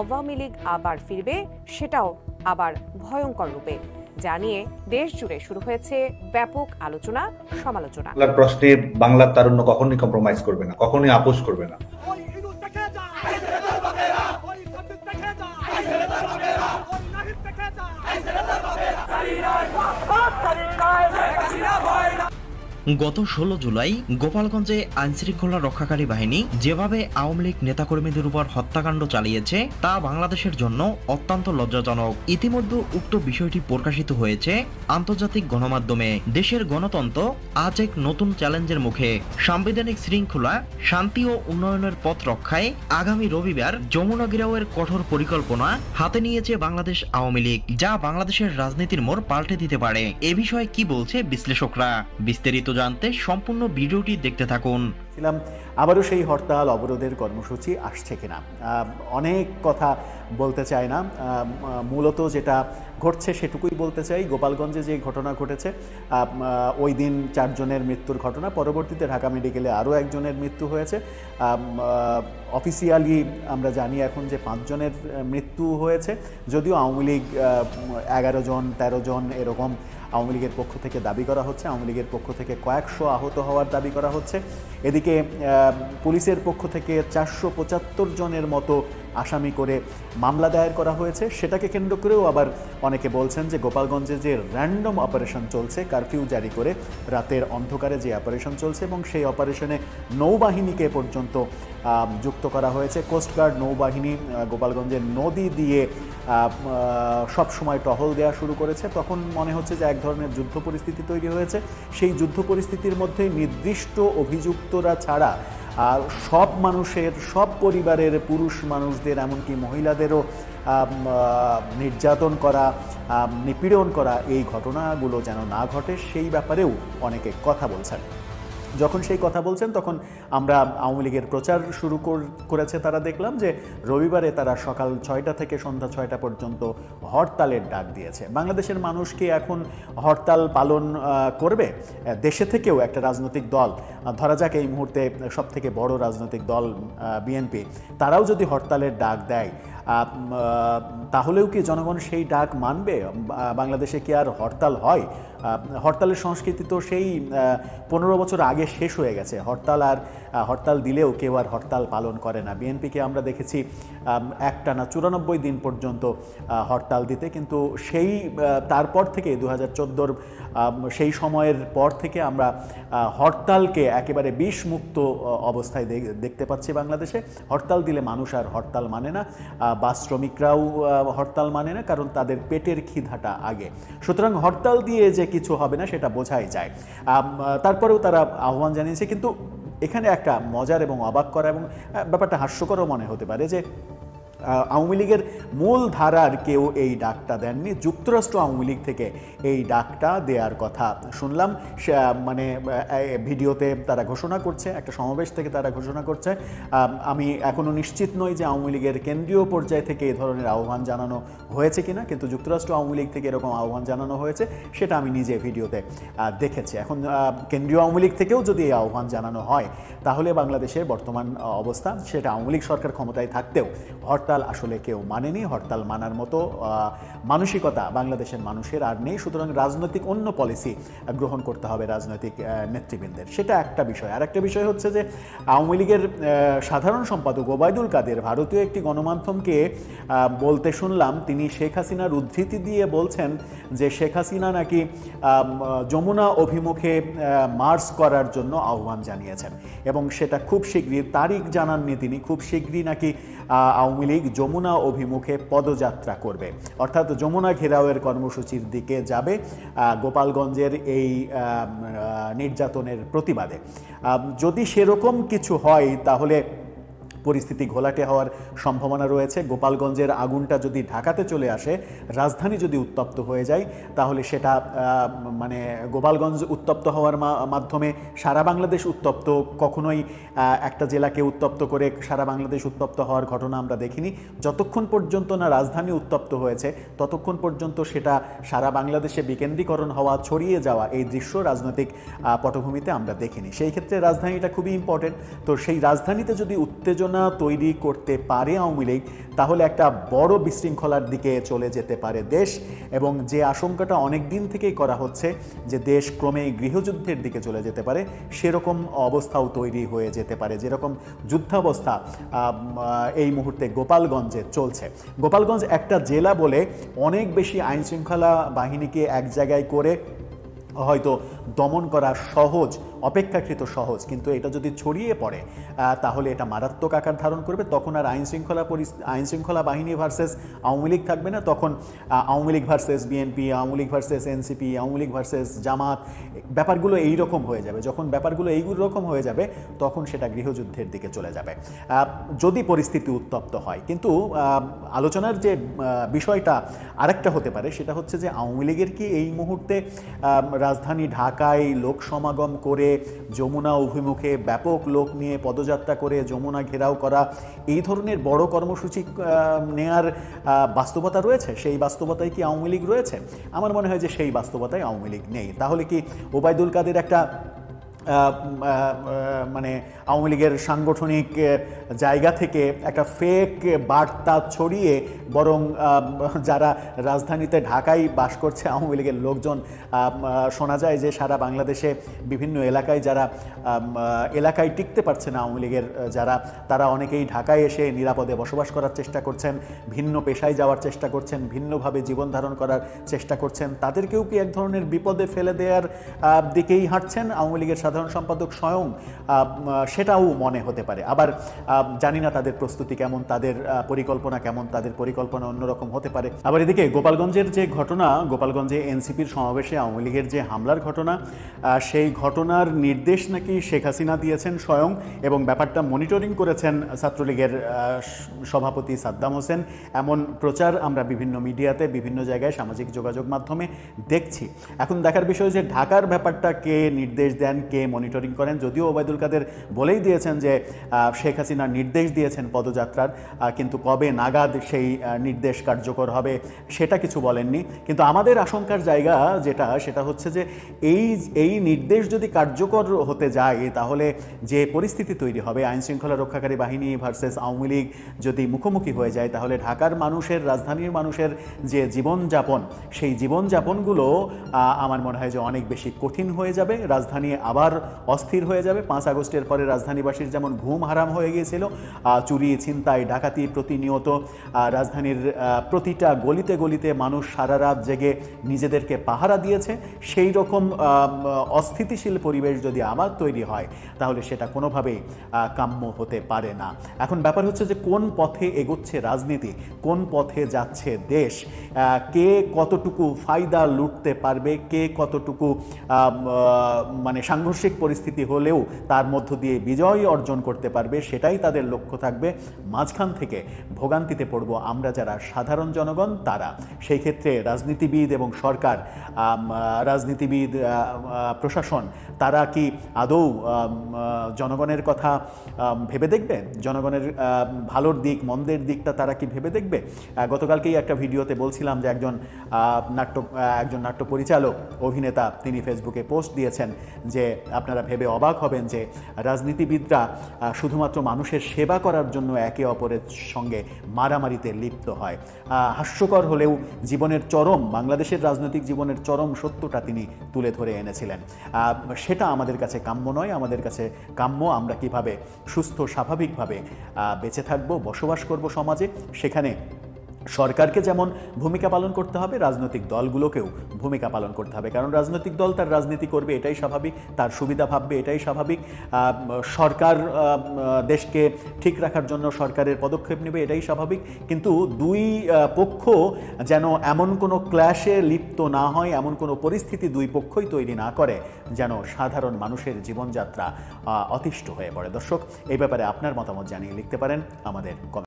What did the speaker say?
আওয়ামী লীগ আবার ফিরবে, সেটাও আবার ভয়ঙ্কর রূপে জানিয়ে দেশ জুড়ে শুরু হয়েছে ব্যাপক আলোচনা সমালোচনা। প্রশ্নে বাংলার তারুণ্য কখনোই কম্প্রোমাইজ করবে না, কখনোই আপোষ করবে না। গত 16 জুলাই গোপালগঞ্জে আইনশৃঙ্খলা রক্ষাকারী বাহিনী যেভাবে আওয়ামী লীগ নেতাকর্মীদের উপর হত্যাকাণ্ড চালিয়েছে তা বাংলাদেশের জন্য অত্যন্ত লজ্জাজনক। ইতিমধ্যে উক্ত বিষয়টি প্রকাশিত হয়েছে আন্তর্জাতিক গণমাধ্যমে। দেশের গণতন্ত্র আজ এক নতুন চ্যালেঞ্জের মুখে। সাংবিধানিক শৃঙ্খলা, শান্তি ও উন্নয়নের পথ রক্ষায় আগামী রবিবার যমুনা ঘেরাওয়ের কঠোর পরিকল্পনা হাতে নিয়েছে বাংলাদেশ আওয়ামী লীগ, যা বাংলাদেশের রাজনীতির মোড় পাল্টে দিতে পারে। এ বিষয়ে কি বলছে বিশ্লেষকরা, বিস্তারিত জানতে সম্পূর্ণ ভিডিওটি দেখতে থাকুন। আবারও সেই হরতাল অবরোধের কর্মসূচি আসছে কিনা, অনেক কথা বলতে চাই না, মূলত যেটা ঘটছে সেটুকুই বলতে চাই। গোপালগঞ্জে যে ঘটনা ঘটেছে, ওই দিন 4 জনের মৃত্যুর ঘটনা, পরবর্তীতে ঢাকা মেডিকেলে আরও একজনের মৃত্যু হয়েছে। অফিসিয়ালি আমরা জানি এখন যে 5 জনের মৃত্যু হয়েছে, যদিও আওয়ামী লীগ 11 জন 13 জন এরকম আওয়ামী লীগের পক্ষ থেকে দাবি করা হচ্ছে। আওয়ামী লীগের পক্ষ থেকে কয়েকশো আহত হওয়ার দাবি করা হচ্ছে। এদিকে পুলিশের পক্ষ থেকে 475 জনের মতো আসামি করে মামলা দায়ের করা হয়েছে। সেটাকে কেন্দ্র করেও আবার অনেকে বলছেন যে গোপালগঞ্জে যে র্যান্ডম অপারেশন চলছে, কারফিউ জারি করে রাতের অন্ধকারে যে অপারেশন চলছে, এবং সেই অপারেশনে নৌবাহিনীকে পর্যন্ত যুক্ত করা হয়েছে। কোস্টগার্ড নৌবাহিনী গোপালগঞ্জের নদী দিয়ে সব সময় টহল দেওয়া শুরু করেছে। তখন মনে হচ্ছে যে এক ধরনের যুদ্ধ পরিস্থিতি তৈরি হয়েছে। সেই যুদ্ধ পরিস্থিতির মধ্যে নির্দিষ্ট অভিযুক্তরা ছাড়া সব মানুষের, সব পরিবারের পুরুষ মানুষদের, এমনকি মহিলাদেরও নির্যাতন করা, নিপীড়ন করা, এই ঘটনাগুলো যেন না ঘটে সেই ব্যাপারেও অনেকে কথা বলছেন। যখন সেই কথা বলছেন তখন আমরা আওয়ামী লীগের প্রচার শুরু করেছে তারা, দেখলাম যে রবিবারে তারা সকাল 6টা থেকে সন্ধ্যা 6টা পর্যন্ত হরতালের ডাক দিয়েছে। বাংলাদেশের মানুষ কি এখন হরতাল পালন করবে? দেশে থেকেও একটা রাজনৈতিক দল, ধরা যাক এই মুহূর্তে সবথেকে বড় রাজনৈতিক দল বিএনপি, তারাও যদি হরতালের ডাক দেয়, তাহলেও কি জনগণ সেই ডাক মানবে? বাংলাদেশে কি আর হরতাল হয়? হরতালের সংস্কৃতি তো সেই 15 বছর আগে শেষ হয়ে গেছে। হরতাল দিলেও কেউ আর হরতাল পালন করে না। বিএনপিকে আমরা দেখেছি একটানা 94 দিন পর্যন্ত হরতাল দিতে, কিন্তু সেই তারপর থেকে 2014 সেই সময়ের পর থেকে আমরা হরতালকে একেবারে বিষমুক্ত অবস্থায় দেখতে পাচ্ছি বাংলাদেশে। হরতাল দিলে মানুষ আর হরতাল মানে না, বাস শ্রমিকরাও হরতাল মানে না, কারণ তাদের পেটের খিদাটা আগে। সুতরাং হরতাল দিয়ে যে কিছু হবে না সেটা বোঝাই যায়। তারপরেও তারা আহ্বান জানিয়েছে। কিন্তু এখানে একটা মজার এবং অবাক করা এবং ব্যাপারটা হাস্যকরও মনে হতে পারে যে আওয়ামী লীগের মূল ধারার কেউ এই ডাকটা দেননি। যুক্তরাষ্ট্র আওয়ামী লীগ থেকে এই ডাকটা দেওয়ার কথা শুনলাম। মানে ভিডিওতে তারা ঘোষণা করছে, একটা সমাবেশ থেকে তারা ঘোষণা করছে। আমি এখনও নিশ্চিত নই যে আওয়ামী লীগের কেন্দ্রীয় পর্যায় থেকে এই ধরনের আহ্বান জানানো হয়েছে কিনা, কিন্তু যুক্তরাষ্ট্র আওয়ামী লীগ থেকে এরকম আহ্বান জানানো হয়েছে, সেটা আমি নিজে ভিডিওতে দেখেছি। এখন কেন্দ্রীয় আওয়ামী লীগ থেকেও যদি এই আহ্বান জানানো হয়, তাহলে বাংলাদেশের বর্তমান অবস্থা, সেটা আওয়ামী লীগ সরকার ক্ষমতায় থাকতেও হরতাল আসলে কেউ মানেনি। হরতাল মানার মতো মানসিকতা বাংলাদেশের মানুষের আর নেই। সুতরাং রাজনৈতিক অন্য পলিসি গ্রহণ করতে হবে রাজনৈতিক নেতৃবৃন্দের, সেটা একটা বিষয়। আর একটা বিষয় হচ্ছে যে আওয়ামী লীগের সাধারণ সম্পাদক ওবায়দুল কাদের ভারতীয় একটি গণমাধ্যমকে বলতে শুনলাম, তিনি শেখ হাসিনার উদ্ধৃতি দিয়ে বলছেন যে শেখ হাসিনা নাকি যমুনা অভিমুখে মার্চ করার জন্য আহ্বান জানিয়েছেন, এবং সেটা খুব শীঘ্রই, তারিখ জানাননি তিনি, খুব শীঘ্রই নাকি আওয়ামী লীগ যমুনা অভিমুখে পদযাত্রা করবে, অর্থাৎ যমুনা ঘেরাওয়ের কর্মসূচির দিকে যাবে গোপালগঞ্জের এই নির্যাতনের প্রতিবাদে। যদি সেরকম কিছু হয় তাহলে পরিস্থিতি ঘোলাটে হওয়ার সম্ভাবনা রয়েছে। গোপালগঞ্জের আগুনটা যদি ঢাকাতে চলে আসে, রাজধানী যদি উত্তপ্ত হয়ে যায়, তাহলে সেটা মানে গোপালগঞ্জ উত্তপ্ত হওয়ার মাধ্যমে সারা বাংলাদেশ উত্তপ্ত, কখনোই একটা জেলাকে উত্তপ্ত করে সারা বাংলাদেশ উত্তপ্ত হওয়ার ঘটনা আমরা দেখিনি। যতক্ষণ পর্যন্ত না রাজধানী উত্তপ্ত হয়েছে, ততক্ষণ পর্যন্ত সেটা সারা বাংলাদেশে বিকেন্দ্রীকরণ হওয়া, ছড়িয়ে যাওয়া, এই দৃশ্য রাজনৈতিক পটভূমিতে আমরা দেখিনি। সেই ক্ষেত্রে রাজধানীটা খুবই ইম্পর্টেন্ট। তো সেই রাজধানীতে যদি উত্তেজনা উত্তেজনা তৈরি করতে পারে আওয়ামী লীগ, তাহলে একটা বড় বিশৃঙ্খলার দিকে চলে যেতে পারে দেশ। এবং যে আশঙ্কাটা অনেক দিন থেকেই করা হচ্ছে যে দেশ ক্রমেই গৃহযুদ্ধের দিকে চলে যেতে পারে, সেরকম অবস্থাও তৈরি হয়ে যেতে পারে। যেরকম যুদ্ধাবস্থা এই মুহূর্তে গোপালগঞ্জে চলছে। গোপালগঞ্জ একটা জেলা বলে অনেক বেশি আইনশৃঙ্খলা বাহিনীকে এক জায়গায় করে হয়তো দমন করা সহজ, অপেক্ষাকৃত সহজ, কিন্তু এটা যদি ছড়িয়ে পড়ে তাহলে এটা মারাত্মক আকার ধারণ করবে। তখন আর আইনশৃঙ্খলা বাহিনী ভার্সেস আওয়ামী লীগ থাকবে না, তখন Awami League versus BNP, Awami League versus NCP, Awami League versus Jamaat, ব্যাপারগুলো এইরকম হয়ে যাবে। যখন ব্যাপারগুলো এইরকম হয়ে যাবে তখন সেটা গৃহযুদ্ধের দিকে চলে যাবে, যদি পরিস্থিতি উত্তপ্ত হয়। কিন্তু আলোচনার যে বিষয়টা আরেকটা হতে পারে, সেটা হচ্ছে যে আওয়ামী লীগের কি এই মুহূর্তে রাজধানী ঢাকায় লোক সমাগম করে যমুনা অভিমুখে ব্যাপক লোক নিয়ে পদযাত্রা করে যমুনা ঘেরাও করা, এই ধরনের বড় কর্মসূচি নেয়ার বাস্তবতা রয়েছে? সেই বাস্তবতায় কি আওয়ামী লীগ রয়েছে? আমার মনে হয় যে সেই বাস্তবতায় আওয়ামী লীগ নেই। তাহলে কি ওবায়দুল কাদের একটা মানে আওয়ামী লীগের সাংগঠনিক জায়গা থেকে একটা ফেক বার্তা ছড়িয়ে বরং যারা রাজধানীতে ঢাকায় বাস করছে আওয়ামী লীগের লোকজন, শোনা যায় যে সারা বাংলাদেশে বিভিন্ন এলাকায় যারা এলাকায় টিকতে পারছে না আওয়ামী লীগের যারা, তারা অনেকেই ঢাকায় এসে নিরাপদে বসবাস করার চেষ্টা করছেন, ভিন্ন পেশায় যাওয়ার চেষ্টা করছেন, ভিন্নভাবে জীবন ধারণ করার চেষ্টা করছেন। তাদেরকেও কি এক ধরনের বিপদে ফেলে দেওয়ার দিকেই হাঁটছেন আওয়ামী লীগের সাধারণ সম্পাদক স্বয়ং? সেটাও মনে হতে পারে। আবার জানি না তাদের প্রস্তুতি কেমন, তাদের পরিকল্পনা কেমন, তাদের পরিকল্পনা অন্যরকম হতে পারে। আবার এদিকে গোপালগঞ্জের যে ঘটনা, গোপালগঞ্জে এনসিপির সমাবেশে আওয়ামী লীগের যে হামলার ঘটনা, সেই ঘটনার নির্দেশ নাকি শেখ হাসিনা দিয়েছেন স্বয়ং, এবং ব্যাপারটা মনিটরিং করেছেন ছাত্রলীগের সভাপতি সাদ্দাম হোসেন। এমন প্রচার আমরা বিভিন্ন মিডিয়াতে, বিভিন্ন জায়গায়, সামাজিক যোগাযোগ মাধ্যমে দেখছি। এখন দেখার বিষয় যে ঢাকার ব্যাপারটা কে নির্দেশ দেন, কে মনিটরিং করেন। যদিও ওবায়দুল কাদের বলেই দিয়েছেন যে শেখ হাসিনা নির্দেশ দিয়েছেন পদযাত্রার, কিন্তু কবে নাগাদ সেই নির্দেশ কার্যকর হবে সেটা কিছু বলেননি। কিন্তু আমাদের আশঙ্কার জায়গা সেটা হচ্ছে যে এই নির্দেশ যদি কার্যকর হতে যায় তাহলে যে পরিস্থিতি তৈরি হবে, আইনশৃঙ্খলা রক্ষাকারী বাহিনী ভার্সেস আওয়ামী লীগ যদি মুখোমুখি হয়ে যায়, তাহলে ঢাকার মানুষের, রাজধানীর মানুষের যে জীবনযাপন, সেই জীবনযাপনগুলো আমার মনে হয় যে অনেক বেশি কঠিন হয়ে যাবে। রাজধানী আবার অস্থির হয়ে যাবে। 5 আগস্টের পরে রাজধানীবাসীর যেমন ঘুম হারাম হয়ে গিয়েছিল, চুরি, ছিনতাই, ডাকাতি প্রতিনিয়ত, রাজধানীর প্রতিটা গলিতে গলিতে মানুষ সারা রাত জেগে নিজেদেরকে পাহারা দিয়েছে, সেই রকম অস্থিতিশীল পরিবেশ যদি আবার তৈরি হয় তাহলে সেটা কোনোভাবেই কাম্য হতে পারে না। এখন ব্যাপার হচ্ছে যে কোন পথে এগোচ্ছে রাজনীতি, কোন পথে যাচ্ছে দেশ, কে কতটুকু ফায়দা লুটতে পারবে, কে কতটুকু মানে সাংঘর্ষিক পরিস্থিতি হলেও তার মধ্য দিয়ে বিজয় অর্জন করতে পারবে, সেটাই তাদের লক্ষ্য থাকবে। মাঝখান থেকে ভোগান্তিতে পড়ব আমরা যারা সাধারণ জনগণ তারা। সেই ক্ষেত্রে রাজনীতিবিদ এবং সরকার, রাজনীতিবিদ, প্রশাসন, তারা কি আদৌ জনগণের কথা ভেবে দেখবে? জনগণের ভালোর দিক, মন্দের দিকটা তারা কি ভেবে দেখবে? গতকালকেই একটা ভিডিওতে বলছিলাম যে একজন নাট্য পরিচালক, অভিনেতা, তিনি ফেসবুকে পোস্ট দিয়েছেন যে আপনারা ভেবে অবাক হবেন যে রাজনীতিবিদরা শুধুমাত্র মানুষের সেবা করার জন্য একে অপরের সঙ্গে মারামারিতে লিপ্ত হয়। হাস্যকর হলেও জীবনের চরম, বাংলাদেশের রাজনৈতিক জীবনের চরম সত্যটা তিনি তুলে ধরে এনেছিলেন। সেটা আমাদের কাছে কাম্য নয়। আমাদের কাছে কাম্য আমরা কিভাবে সুস্থ স্বাভাবিকভাবে বেঁচে থাকব, বসবাস করব সমাজে। সেখানে সরকারকে যেমন ভূমিকা পালন করতে হবে, রাজনৈতিক দলগুলোকেও ভূমিকা পালন করতে হবে। কারণ রাজনৈতিক দল তার রাজনীতি করবে, এটাই স্বাভাবিক, তার সুবিধা ভাববে, এটাই স্বাভাবিক। সরকার দেশকে ঠিক রাখার জন্য সরকারের পদক্ষেপ নেবে, এটাই স্বাভাবিক। কিন্তু দুই পক্ষ যেন এমন কোনো ক্ল্যাশে লিপ্ত না হয়, এমন কোনো পরিস্থিতি দুই পক্ষই তৈরি না করে যেন সাধারণ মানুষের জীবনযাত্রা অতিষ্ঠ হয়ে পড়ে। দর্শক, এই ব্যাপারে আপনার মতামত জানিয়ে লিখতে পারেন আমাদের কমেন্ট।